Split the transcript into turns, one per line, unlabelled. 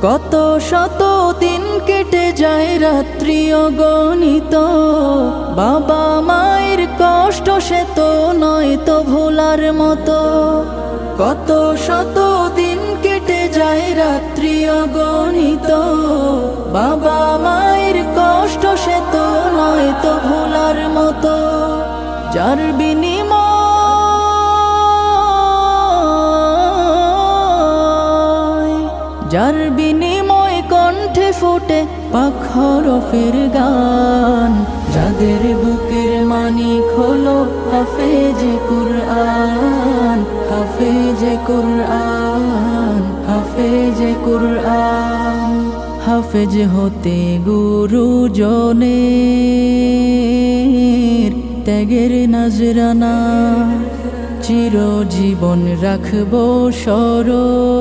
কত শত দিন কেটে যায় রাত্রি অগণিত, বাবা মায়ের কষ্ট সে তো নয় তো ভোলার মতো। কত শত দিন কেটে যায় রাত্রি অগণিত, বাবা মায়ের কষ্ট সে তো নয় তো ভোলার মতো। যার বিনিময় কণ্ঠে ফোটে পাক হরফের গান, যাদের বুকের মানিক হলো হাফেজে কুরআন, হাফেজে কুরআন, হাফেজে কুরআন। হাফেজ হতে গুরুজনের ত্যাগের নজরানা, চিরজীবন রাখবো স্মরণ।